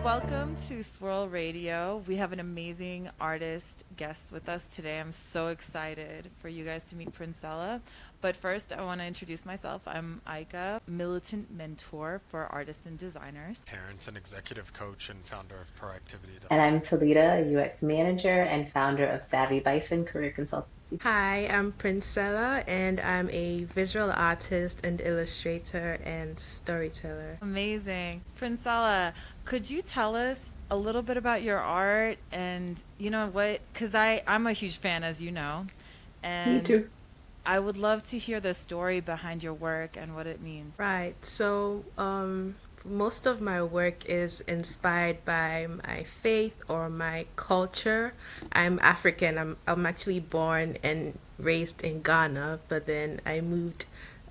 Welcome to Swurl Radio. We have an amazing artist guest with us today. I'm so excited for you guys to meet Princella. But first, I want to introduce myself. I'm Ayka, militant mentor for artists and designers. Terence, an executive coach and founder of Proactivity. And I'm Tealeda, a UX manager and founder of Savvy Bison Career Consultancy. Hi, I'm Princella, and I'm a visual artist and illustrator and storyteller. Amazing. Princella, could you tell us a little bit about your art and you know what? Because I'm a huge fan, as you know. And Me too. I would love to hear the story behind your work and what it means. Right, so most of my work is inspired by my faith or my culture. I'm African. I'm actually born and raised in Ghana, but then I moved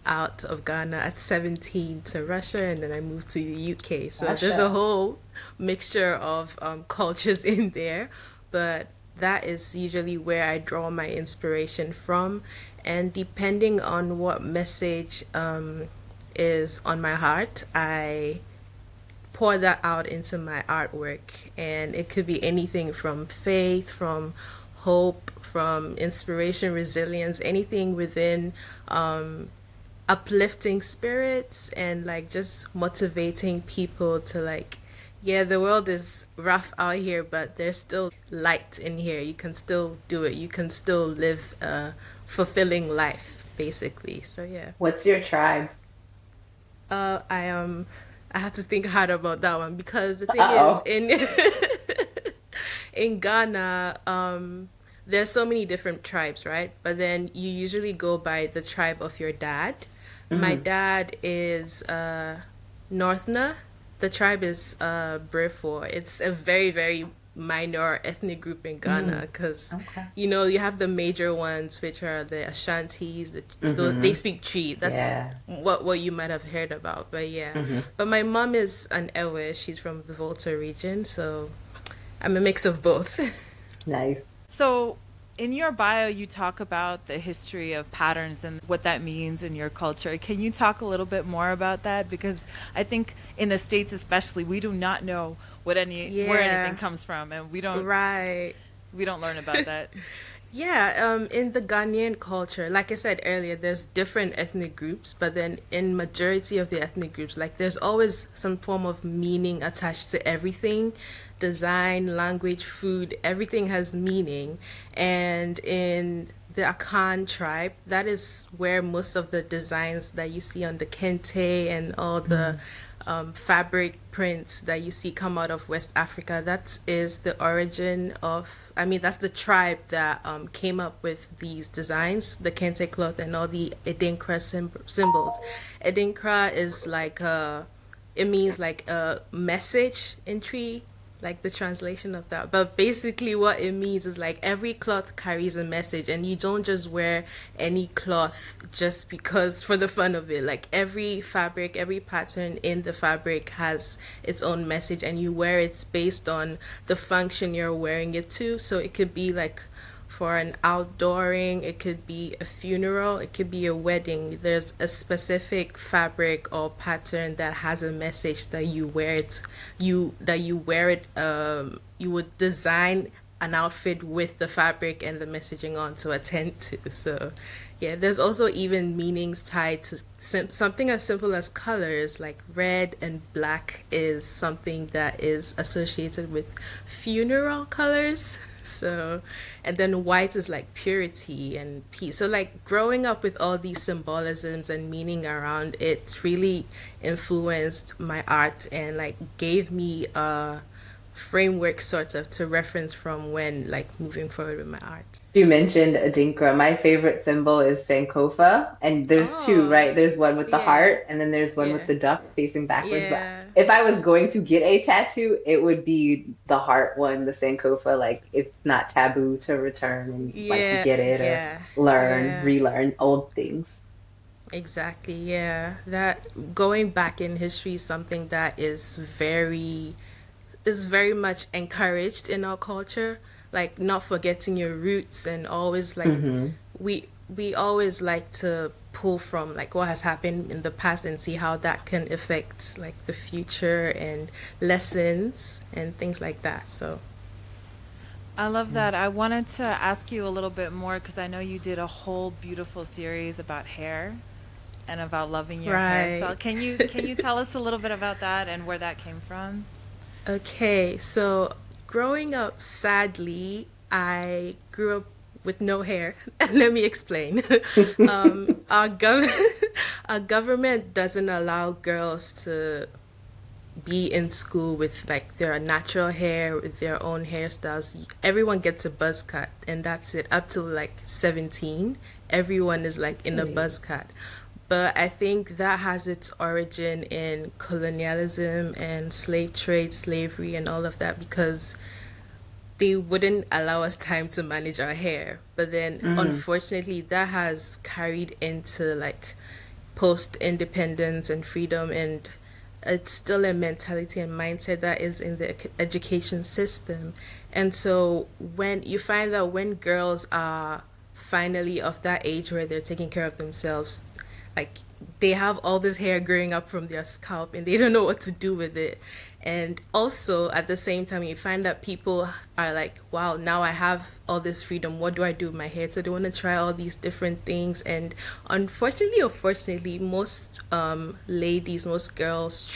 out of Ghana at 17 to Russia, and then I moved to the UK. So there's a Russia. whole mixture of cultures in there, but that is usually where I draw my inspiration from. And depending on what message is on my heart, I pour that out into my artwork. And it could be anything from faith, from hope, from inspiration, resilience, anything within uplifting spirits and like just motivating people to like, yeah, the world is rough out here, but there's still light in here. You can still do it. You can still live a fulfilling life, basically. So yeah. What's your tribe? I have to think hard about that one because the thing is Uh-oh. in Ghana, there's so many different tribes, right? But then you usually go by the tribe of your dad. My dad is Northerner. The tribe is Brifo. It's a very, very minor ethnic group in Ghana because, Okay. you have the major ones, which are the Ashantis. They speak Tree. That's Yeah. what you might have heard about. But yeah. But my mom is an Ewe. She's from the Volta region. So I'm a mix of both. Nice. So, in your bio, you talk about the history of patterns and what that means in your culture. Can you talk a little bit more about that? Because I think in the States, especially, we do not know where anything comes from, and we don't Right. learn about that. Yeah, in the Ghanaian culture, like I said earlier, there's different ethnic groups, but then in majority of the ethnic groups, like there's always some form of meaning attached to everything. Design, language, food, everything has meaning. And in the Akan tribe, that is where most of the designs that you see on the kente and all the fabric prints that you see come out of West Africa, that is the origin of, that's the tribe that came up with these designs, the kente cloth and all the Edinkra symbols. Edinkra is like it means like a message in tree, like the translation of that. But basically what it means is like every cloth carries a message, and you don't just wear any cloth just because for the fun of it. Like every fabric, every pattern in the fabric has its own message, and you wear it based on the function you're wearing it to. So it could be like for an outdooring, it could be a funeral, it could be a wedding. There's a specific fabric or pattern that has a message that you wear it. You would design an outfit with the fabric and the messaging on to attend to. So yeah, there's also even meanings tied to something as simple as colors, like red and black is something that is associated with funeral colors. So, and then white is like purity and peace. So like growing up with all these symbolisms and meaning around it really influenced my art and like gave me a framework sort of to reference from when like moving forward with my art. You mentioned Adinkra. My favorite symbol is Sankofa, and there's two, Oh, right? There's one with the yeah, heart, and then there's one with yeah, the duck facing backwards. But yeah, if I was going to get a tattoo, it would be the heart one, the Sankofa. Like it's not taboo to return and like to yeah, get it or yeah, learn, yeah. relearn old things. Exactly, yeah. That going back in history is something that is very much encouraged in our culture, like not forgetting your roots and always like Hmm. we we always like to pull from like what has happened in the past and see how that can affect like the future and lessons and things like that. So I love that. I wanted to ask you a little bit more because I know you did a whole beautiful series about hair and about loving your hair. So right. can you tell us a little bit about that and where that came from? Okay, so growing up, sadly, I grew up with no hair. Let me explain. Our our government doesn't allow girls to be in school with like their natural hair, with their own hairstyles. Everyone gets a buzz cut, and that's it. Up to like 17, everyone is like in a buzz cut. But I think that has its origin in colonialism and slave trade, slavery, and all of that because they wouldn't allow us time to manage our hair. But then, unfortunately, that has carried into like post independence and freedom, and it's still a mentality and mindset that is in the education system. And so, when you find that when girls are finally of that age where they're taking care of themselves, like they have all this hair growing up from their scalp and they don't know what to do with it. And also at the same time you find that people are like, wow, now I have all this freedom, what do I do with my hair? So they want to try all these different things. And unfortunately or fortunately, most ladies, most girls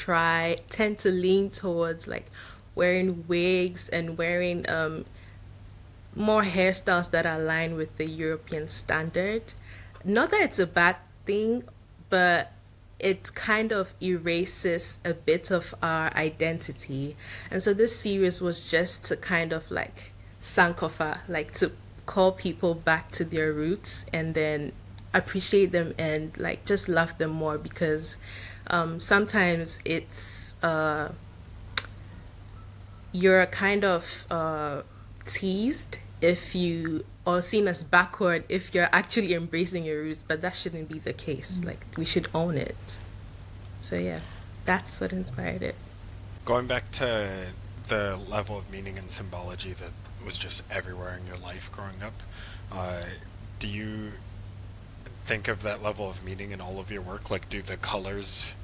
tend to lean towards like wearing wigs and wearing more hairstyles that align with the European standard. Not that it's a bad thing, but it kind of erases a bit of our identity. And so this series was just to kind of like sankofa, like to call people back to their roots and then appreciate them and like just love them more because sometimes it's you're kind of teased if you or seen as backward if you're actually embracing your roots, but that shouldn't be the case. Like we should own it. So yeah, that's what inspired it. Going back to the level of meaning and symbology that was just everywhere in your life growing up, do you think of that level of meaning in all of your work? Like, do the colors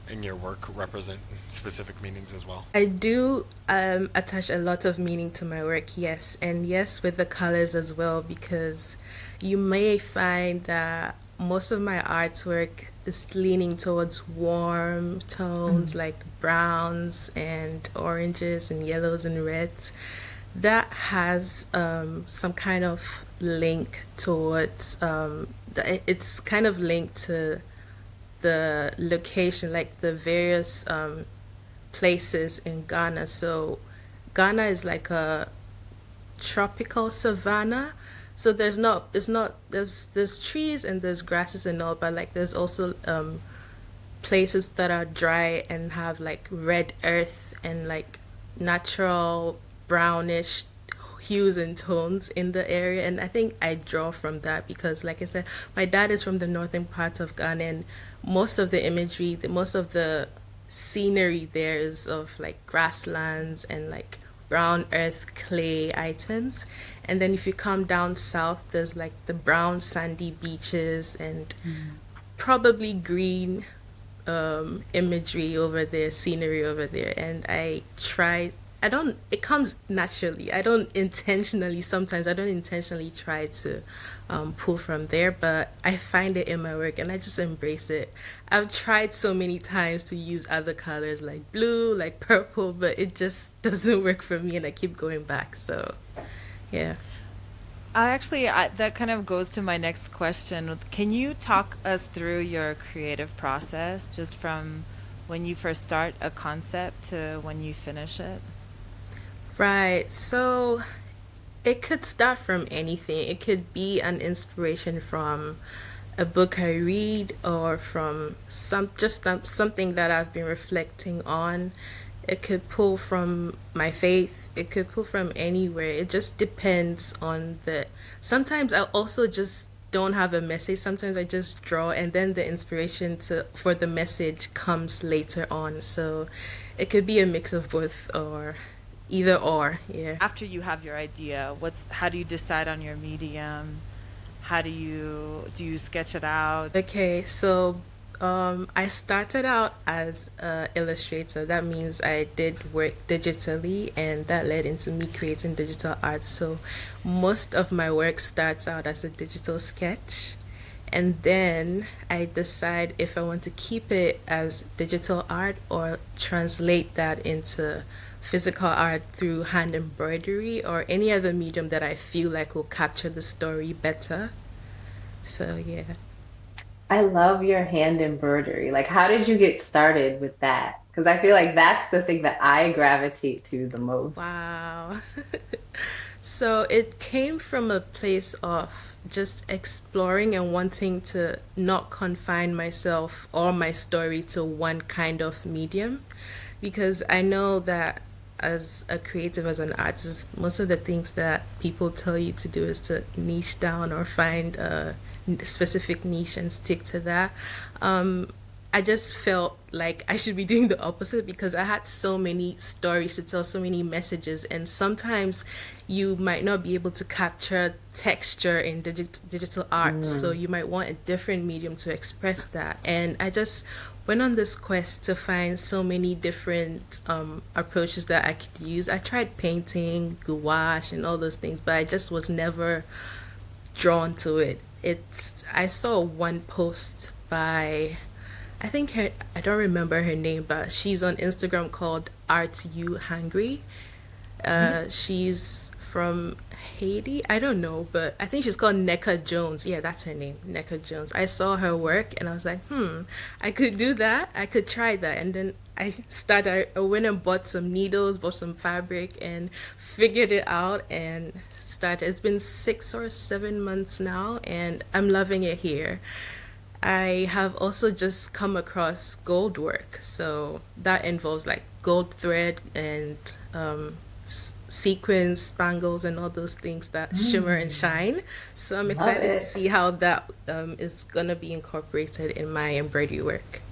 in your work represent specific meanings as well? I do attach a lot of meaning to my work, yes. And yes, with the colors as well, because you may find that most of my artwork is leaning towards warm tones like browns and oranges and yellows and reds. That has some kind of link towards, it's kind of linked to the location, like the various places in Ghana. So Ghana is like a tropical savanna. So there's trees and there's grasses and all, but like there's also places that are dry and have like red earth and like natural brownish hues and tones in the area. And I think I draw from that because, like I said, my dad is from the northern part of Ghana, and most of the imagery, most of the scenery there is of like grasslands and like brown earth clay items. And then if you come down south, there's like the brown sandy beaches and probably green imagery over there, scenery over there. And it comes naturally. I don't intentionally try to pull from there, but I find it in my work and I just embrace it. I've tried so many times to use other colors like blue, like purple, but it just doesn't work for me and I keep going back. So, yeah. That kind of goes to my next question. Can you talk us through your creative process, just from when you first start a concept to when you finish it? Right. So it could start from anything. It could be an inspiration from a book I read or from something that I've been reflecting on. It could pull from my faith. It could pull from anywhere. It just depends on sometimes I also just don't have a message. Sometimes I just draw and then the inspiration for the message comes later on. So it could be a mix of both or either or, yeah. After you have your idea, how do you decide on your medium? How do you sketch it out? Okay, so I started out as a illustrator. That means I did work digitally, and that led into me creating digital art. So most of my work starts out as a digital sketch, and then I decide if I want to keep it as digital art or translate that into physical art through hand embroidery or any other medium that I feel like will capture the story better. So yeah. I love your hand embroidery. Like, how did you get started with that? Because I feel like that's the thing that I gravitate to the most. Wow. So it came from a place of just exploring and wanting to not confine myself or my story to one kind of medium. Because I know that as a creative, as an artist, most of the things that people tell you to do is to niche down or find a specific niche and stick to that. I just felt like I should be doing the opposite because I had so many stories to tell, so many messages, and sometimes you might not be able to capture texture in digital art, so you might want a different medium to express that. And I just went on this quest to find so many different approaches that I could use. I tried painting, gouache, and all those things, but I just was never drawn to it. I saw one post by, I think I don't remember her name, but she's on Instagram called Art You Hungry. She's from Haiti. I don't know, but I think she's called Neka Jones. Yeah, that's her name, Neka Jones. I saw her work and I was like, I could do that. I could try that. And then I went and bought some needles, bought some fabric, and figured it out and started. It's been 6 or 7 months now, and I'm loving it here. I have also just come across gold work, so that involves like gold thread and sequins, spangles, and all those things that shimmer and shine. So I'm Love excited to it. see how that is gonna be incorporated in my embroidery work.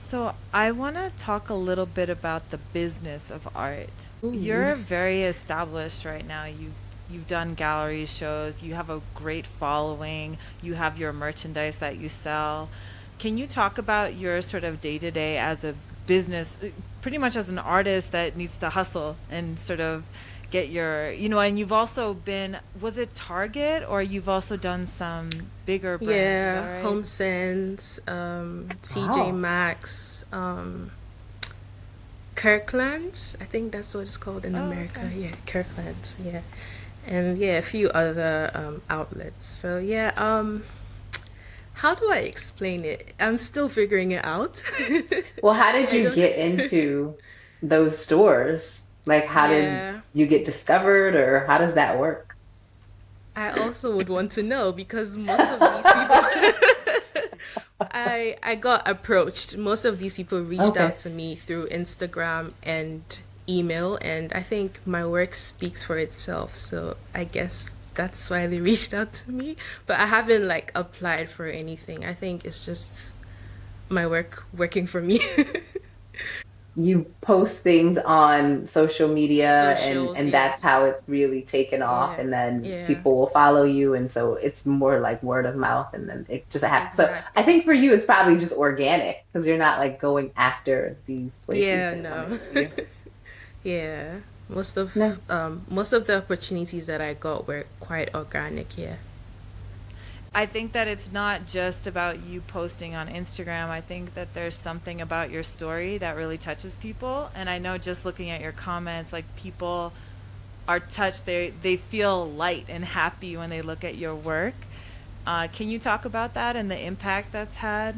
So I want to talk a little bit about the business of art. Ooh. You're very established right now. You've done gallery shows. You have a great following. You have your merchandise that you sell. Can you talk about your sort of day to day as a business, pretty much as an artist that needs to hustle and sort of get your, and you've also been, was it Target or you've also done some bigger brands? Is that Yeah, right? Home Sense, TJ Wow. Maxx, Kirkland's. I think that's what it's called in Oh, America. okay. Yeah, Kirkland's. Yeah, and yeah, a few other outlets. So yeah, how do I explain it? I'm still figuring it out. Well, how did I you don't. get into those stores? Like, how did Yeah, you get discovered, or how does that work? I also would want to know because most of these people I got approached. Most of these people reached Okay. out to me through Instagram and email, and I think my work speaks for itself. So I guess that's why they reached out to me. But I haven't like applied for anything. I think it's just my work working for me. You post things on social media, and Socials, that's how yes. it's really taken off, Yeah, and then yeah, people will follow you, and so it's more like word of mouth, and then it just happens. So I exactly. think for you it's probably just organic because you're not like going after these places Yeah, that want to no. know you. Yeah. No. Most of the opportunities that I got were quite organic, yeah. I think that it's not just about you posting on Instagram. I think that there's something about your story that really touches people. And I know just looking at your comments, like people are touched. They feel light and happy when they look at your work. Can you talk about that and the impact that's had?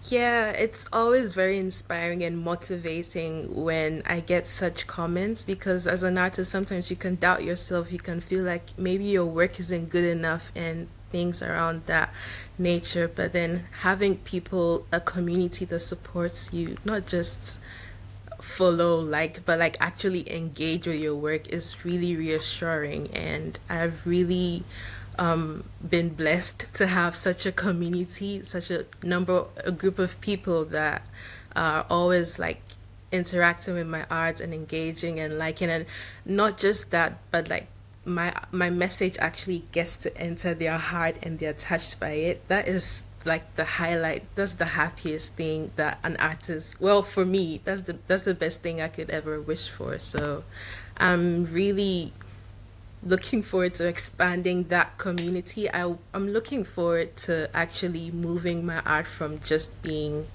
Yeah, it's always very inspiring and motivating when I get such comments because as an artist, sometimes you can doubt yourself. You can feel like maybe your work isn't good enough and things around that nature. But then having people, a community that supports you, not just follow, like, but like actually engage with your work is really reassuring. And I've really been blessed to have such a community, a group of people that are always like interacting with my art and engaging and liking, and not just that, but like my message actually gets to enter their heart and they're touched by it, that is like the highlight. That's the happiest thing that an artist, well, for me, that's the best thing I could ever wish for. So I'm really looking forward to expanding that community. I'm looking forward to actually moving my art from just being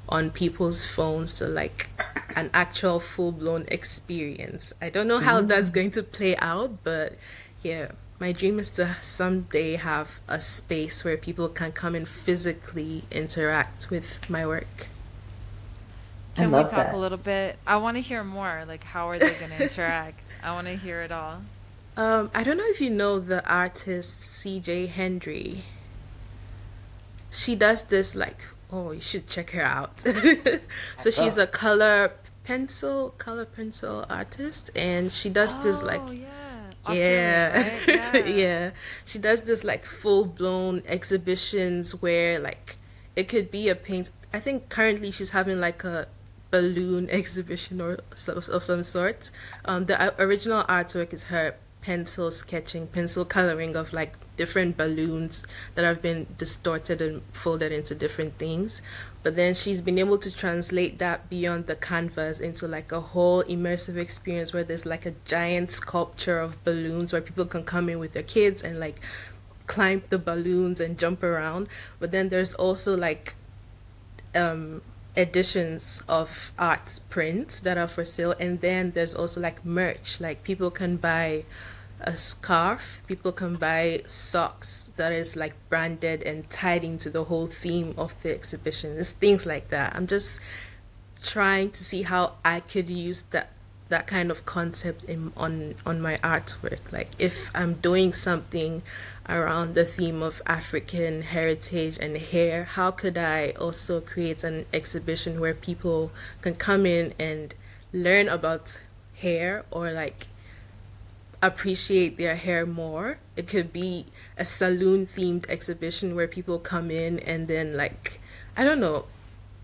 on people's phones to like an actual full-blown experience. I don't know how that's going to play out, but yeah, my dream is to someday have a space where people can come and physically interact with my work. Can we love talk that. a little bit? I want to hear more. Like, how are they going to interact? I want to hear it all. I don't know if you know the artist CJ Hendry. She does this like, oh, you should check her out. So she's a color pencil artist, and she does this like, Oh, yeah. yeah, Australian, right? Yeah. yeah. She does this like full blown exhibitions where like it could be a paint. I think currently she's having like a balloon exhibition or of some sort. The original artwork is her pencil sketching, pencil coloring of like different balloons that have been distorted and folded into different things. But then she's been able to translate that beyond the canvas into like a whole immersive experience where there's like a giant sculpture of balloons where people can come in with their kids and like climb the balloons and jump around. But then there's also like editions of art prints that are for sale, and then there's also like merch, like people can buy a scarf, people can buy socks that is like branded and tied into the whole theme of the exhibition. It's things like that. I'm just trying to see how I could use that kind of concept on my artwork. Like if I'm doing something around the theme of African heritage and hair, how could I also create an exhibition where people can come in and learn about hair or like appreciate their hair more? It could be a saloon themed exhibition where people come in and then like, I don't know,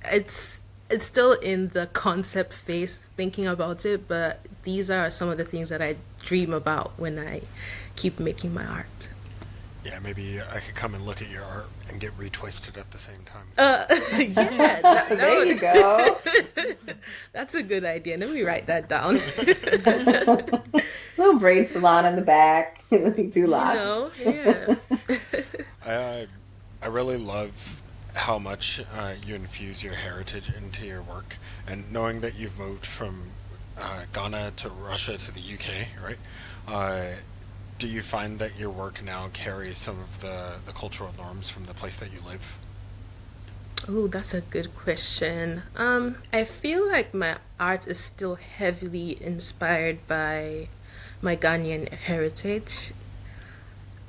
it's still in the concept phase thinking about it, but these are some of the things that I dream about when I keep making my art. Yeah, maybe I could come and look at your art and get retwisted at the same time. Yeah, There you go. that's a good idea. Let me write that down. Little braid salon in the back. Do lots. Yeah. I really love how much you infuse your heritage into your work, and knowing that you've moved from Ghana to Russia to the UK, right? Do you find that your work now carries some of the cultural norms from the place that you live? Oh, that's a good question. I feel like my art is still heavily inspired by my Ghanaian heritage.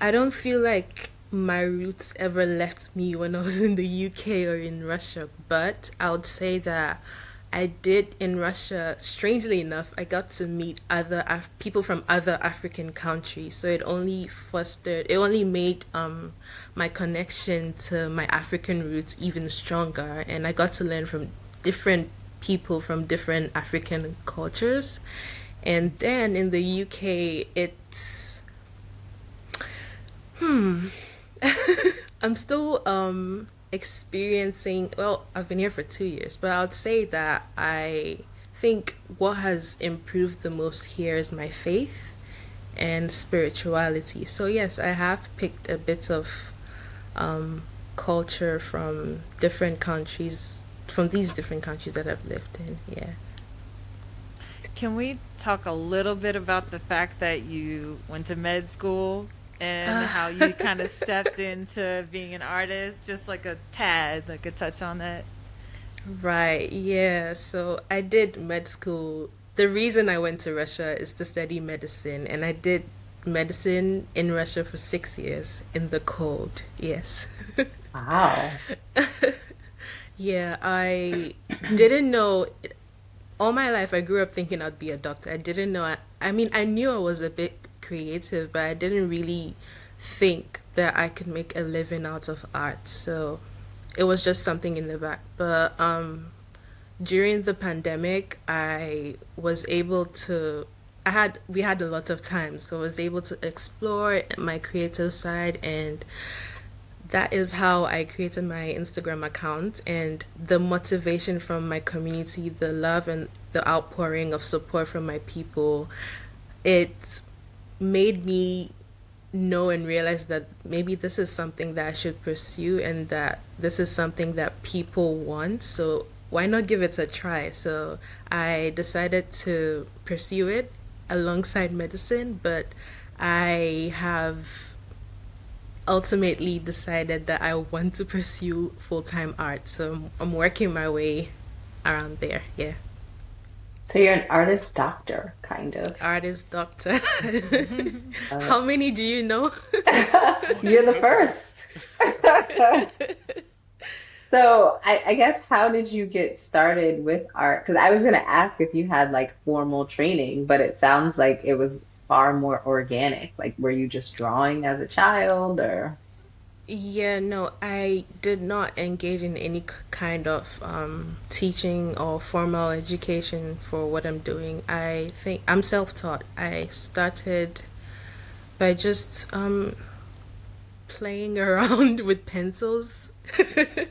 I don't feel like my roots ever left me when I was in the UK or in Russia, but I would say that I did in Russia. Strangely enough, I got to meet other people from other African countries, so it only made my connection to my African roots even stronger, and I got to learn from different people from different African cultures. And then in the UK, it's I'm still experiencing, well, I've been here for 2 years, but I would say that I think what has improved the most here is my faith and spirituality. So yes, I have picked a bit of culture from different countries, from these different countries that I've lived in. Yeah. Can we talk a little bit about the fact that you went to med school and how you kind of stepped into being an artist? Just like a tad, like a touch on that. Right, yeah. So I did med school. The reason I went to Russia is to study medicine, and I did medicine in Russia for 6 years in the cold. Yes. Wow. Yeah, I didn't know. All my life, I grew up thinking I'd be a doctor. I didn't know. I mean, I knew I was a bit creative, but I didn't really think that I could make a living out of art. So it was just something in the back. But during the pandemic, I was able to we had a lot of time, so I was able to explore my creative side, and that is how I created my Instagram account. And the motivation from my community, the love and the outpouring of support from my people, it made me know and realize that maybe this is something that I should pursue, and that this is something that people want. So why not give it a try? So I decided to pursue it alongside medicine, but I have ultimately decided that I want to pursue full-time art. So I'm working my way around there. Yeah. So you're an artist doctor, kind of. Artist doctor. Uh, How many do you know? you're the first. So I guess how did you get started with art? Because I was gonna ask if you had like formal training, but it sounds like it was far more organic. Like, were you just drawing as a child, or? Yeah, no, I did not engage in any kind of teaching or formal education for what I'm doing. I think I'm self-taught. I started by just playing around with pencils. I love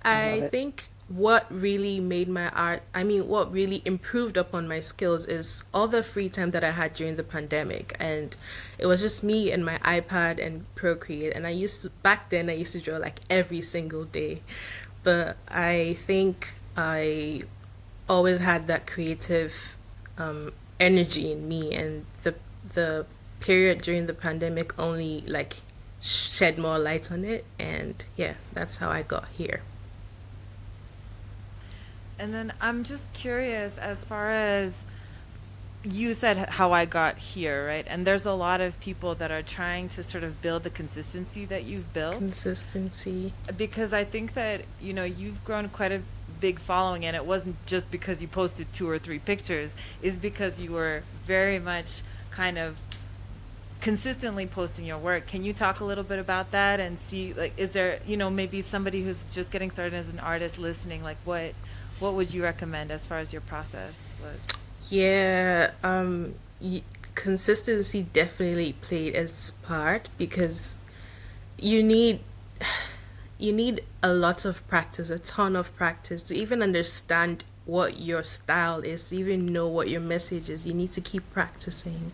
I it. think what really made my art, I mean, what really improved upon my skills is all the free time that I had during the pandemic. And it was just me and my iPad and Procreate. And back then, I used to draw like every single day. But I think I always had that creative energy in me. And the period during the pandemic only like shed more light on it. And yeah, that's how I got here. And then I'm just curious, as far as you said how I got here, right? And there's a lot of people that are trying to sort of build the consistency that you've built. Consistency. Because I think that, you've grown quite a big following, and it wasn't just because you posted 2 or 3 pictures, is because you were very much kind of consistently posting your work. Can you talk a little bit about that and see, like, is there, maybe somebody who's just getting started as an artist listening, like what would you recommend as far as your process was? Yeah, consistency definitely played its part, because you need you need a lot of practice, a ton of practice to even understand what your style is, to even know what your message is. You need to keep practicing.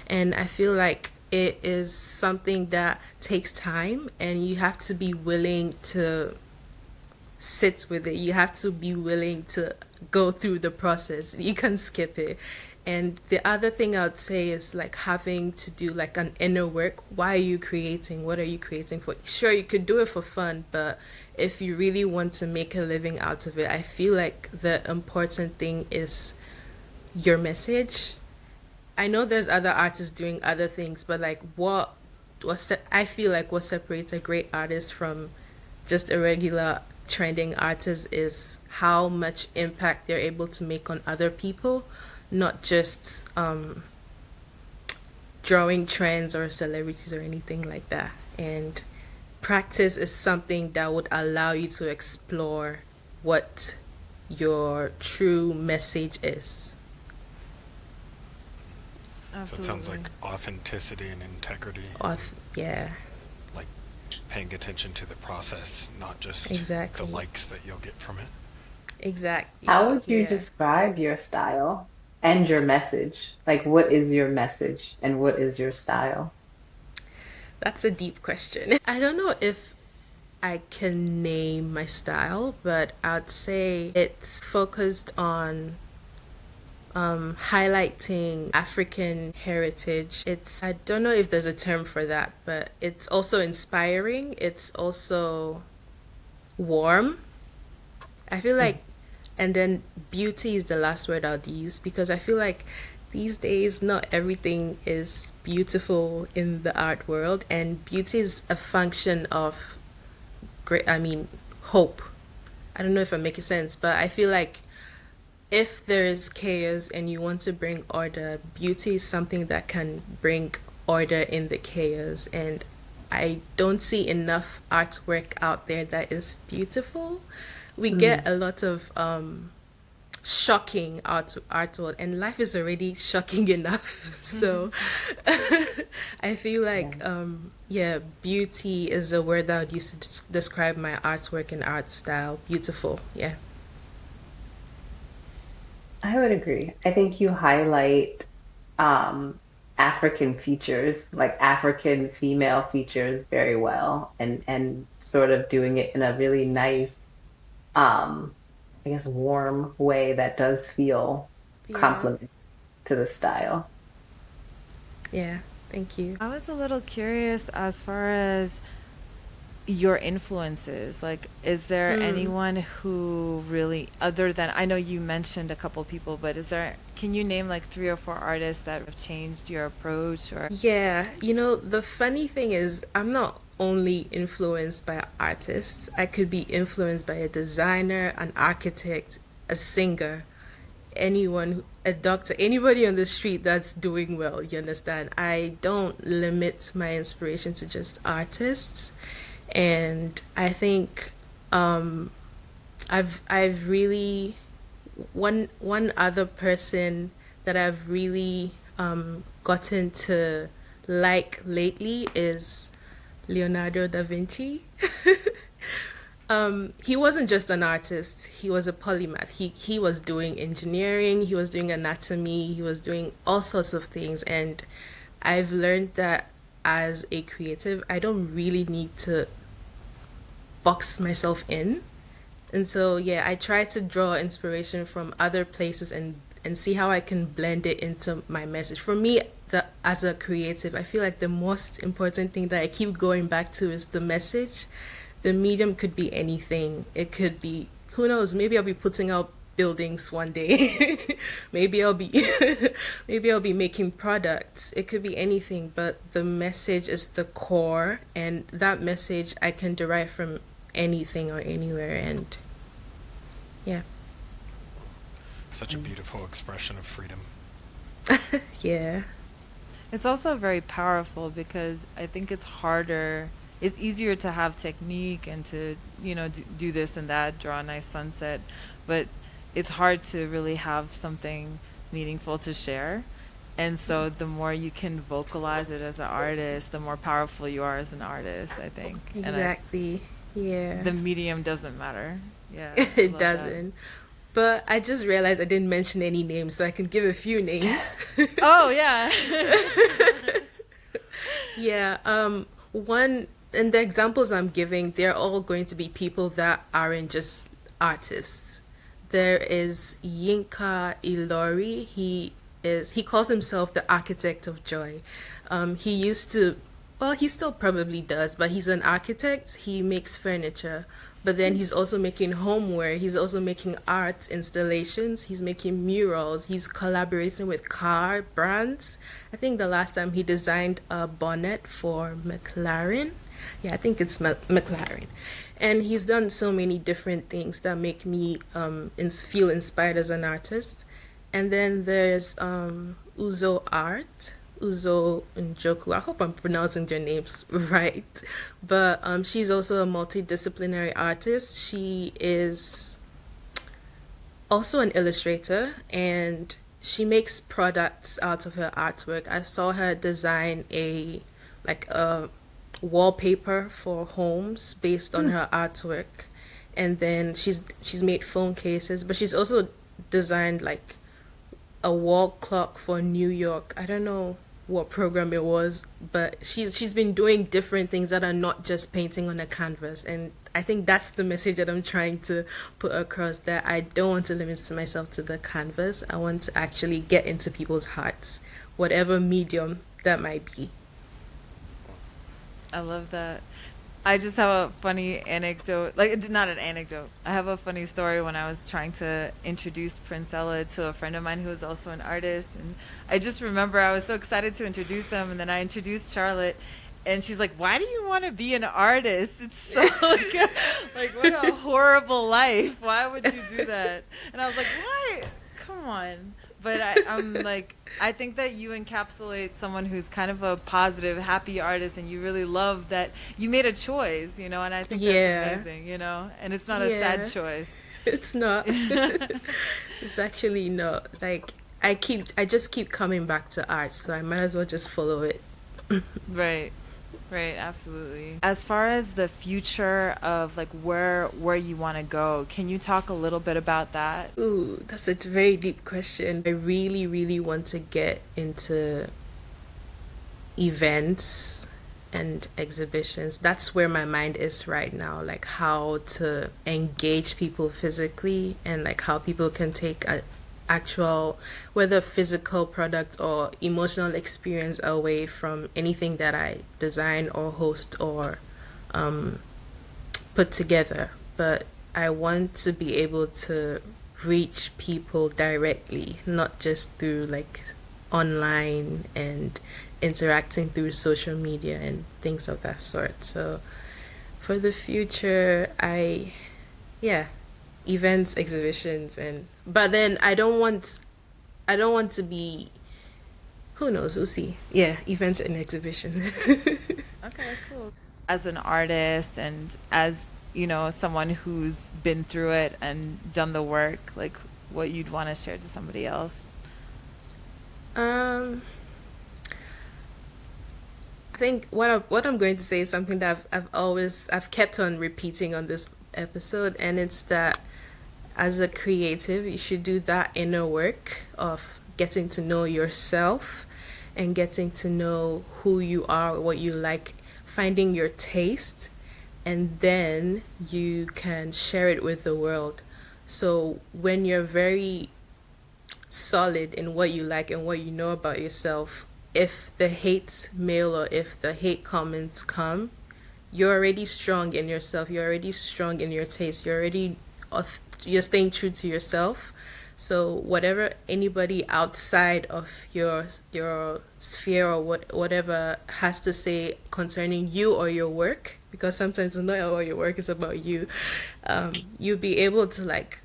And I feel like it is something that takes time, and you have to be willing to sit with it. You have to be willing to go through the process. You can skip it. And the other thing I would say is like having to do like an inner work. Why are you creating? What are you creating for? Sure, you could do it for fun, but if you really want to make a living out of it, I feel like the important thing is your message. I know there's other artists doing other things, but like I feel like what separates a great artist from just a regular trending artist is how much impact they're able to make on other people, not just drawing trends or celebrities or anything like that. And practice is something that would allow you to explore what your true message is. So it sounds Absolutely. like authenticity and integrity, Yeah, like paying attention to the process, not just the exactly. likes that you'll get from it. Exactly. How would you Yeah. describe your style and your message? Like, what is your message and what is your style? That's a deep question. I don't know if I can name my style, but I'd say it's focused on highlighting African heritage. I don't know if there's a term for that, but it's also inspiring. It's also warm. I feel like, and then beauty is the last word I'd use, because I feel like these days not everything is beautiful in the art world, and beauty is a function of hope. I don't know if I'm making sense, but I feel like if there is chaos and you want to bring order, beauty is something that can bring order in the chaos. And I don't see enough artwork out there that is beautiful. We get a lot of shocking artwork, and life is already shocking enough. So I feel like beauty is a word that I would use to describe my artwork and art style. Beautiful. Yeah. I would agree. I think you highlight um, African features, like African female features, very well, and sort of doing it in a really nice, um, I guess, warm way that does feel Yeah. complement to the style. Yeah. Thank you. I was a little curious as far as your influences. Like, is there Hmm. anyone who really, other than, I know you mentioned a couple people, but can you name like three or four artists that have changed your approach or? Yeah, the funny thing is, I'm not only influenced by artists. I could be influenced by a designer, an architect, a singer, anyone, a doctor, anybody on the street that's doing well, you understand? I don't limit my inspiration to just artists. And I think um, I've really one other person that I've really gotten to like lately is Leonardo da Vinci. He wasn't just an artist; he was a polymath. He was doing engineering, he was doing anatomy, he was doing all sorts of things, and I've learned that as a creative, I don't really need to box myself in. And so, yeah, I try to draw inspiration from other places and see how I can blend it into my message. For me, as a creative, I feel like the most important thing that I keep going back to is the message. The medium could be anything. It could be, who knows, maybe I'll be putting out buildings one day. maybe I'll be maybe I'll be making products. It could be anything, but the message is the core, and that message I can derive from anything or anywhere. And yeah. Such a beautiful expression of freedom. Yeah. It's also very powerful because I think it's easier to have technique and to, do this and that, draw a nice sunset, but it's hard to really have something meaningful to share. And so the more you can vocalize it as an artist, the more powerful you are as an artist, I think. Exactly. Yeah. The medium doesn't matter. Yeah, I It love that. doesn't. But I just realized I didn't mention any names, so I can give a few names. Oh, yeah. Yeah, one, and the examples I'm giving, they're all going to be people that aren't just artists. There is Yinka Ilori. He calls himself the architect of joy. He used to, well, he still probably does, but he's an architect. He makes furniture, but then he's also making homeware. He's also making art installations. He's making murals. He's collaborating with car brands. I think the last time he designed a bonnet for McLaren. Yeah, I think it's McLaren. And he's done so many different things that make me feel inspired as an artist. And then there's Uzo Art, Uzo Njoku. I hope I'm pronouncing their names right. But she's also a multidisciplinary artist. She is also an illustrator, and she makes products out of her artwork. I saw her design a wallpaper for homes based on her artwork. And then she's made phone cases, but she's also designed like a wall clock for New York. I don't know what program it was, but she's been doing different things that are not just painting on a canvas. And I think that's the message that I'm trying to put across, that I don't want to limit myself to the canvas. I want to actually get into people's hearts, whatever medium that might be. I love that. I just have a funny anecdote, like not an anecdote. I have a funny story when I was trying to introduce Princella to a friend of mine who is also an artist, and I just remember I was so excited to introduce them, and then I introduced Charlotte, and she's like, "Why do you want to be an artist? It's so like what a horrible life. Why would you do that?" And I was like, "Why? Come on." But I'm like, I think that you encapsulate someone who's kind of a positive, happy artist, and you really love that you made a choice, and I think that's Yeah. amazing, and it's not a Yeah. sad choice. It's not. It's actually not. Like I just keep coming back to art, so I might as well just follow it. Right. Right, absolutely. As far as the future of like where you want to go, can you talk a little bit about that? Ooh, that's a very deep question. I really, really want to get into events and exhibitions. That's where my mind is right now, like how to engage people physically and like how people can take a actual, whether physical product or emotional experience away from anything that I design or host or put together. But I want to be able to reach people directly, not just through like online and interacting through social media and things of that sort. So for the future, yeah, events, exhibitions, and but then I don't want to be, who knows, we'll see. Yeah, events and exhibitions. Okay, cool. As an artist and as, someone who's been through it and done the work, like what you'd want to share to somebody else. I think what I'm going to say is something that I've kept on repeating on this episode, and it's that as a creative, you should do that inner work of getting to know yourself and getting to know who you are, what you like, finding your taste, and then you can share it with the world. So when you're very solid in what you like and what you know about yourself, if the hate mail or if the hate comments come, you're already strong in yourself, you're already strong in your taste, you're staying true to yourself. So whatever anybody outside of your sphere or whatever has to say concerning you or your work, because sometimes it's not all your work, is about you, you'll be able to like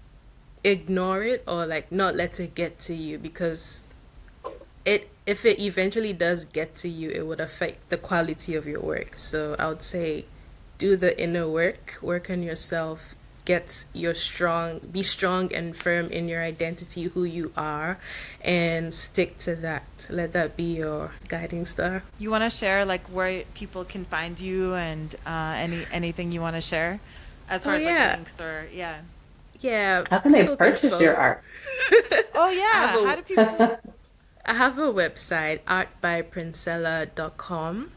ignore it or like not let it get to you, because if it eventually does get to you, it would affect the quality of your work. So I would say do the inner work on yourself, be strong and firm in your identity, who you are, and stick to that. Let that be your guiding star. You want to share like where people can find you and anything you want to share as far as like links or Yeah. How can they purchase your art? Oh yeah. How do people? I have a website, artbyprincella.com,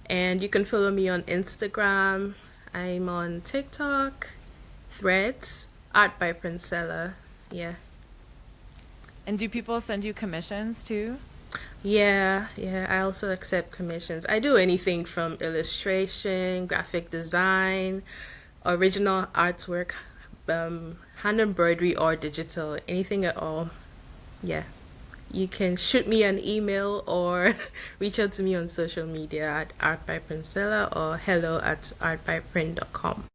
and you can follow me on Instagram. I'm on TikTok, Threads, Art by Princella. Yeah. And do people send you commissions too? Yeah. I also accept commissions. I do anything from illustration, graphic design, original artwork, hand embroidery or digital, anything at all. Yeah. You can shoot me an email or reach out to me on social media at artbyprincella or hello@artbyprint.com.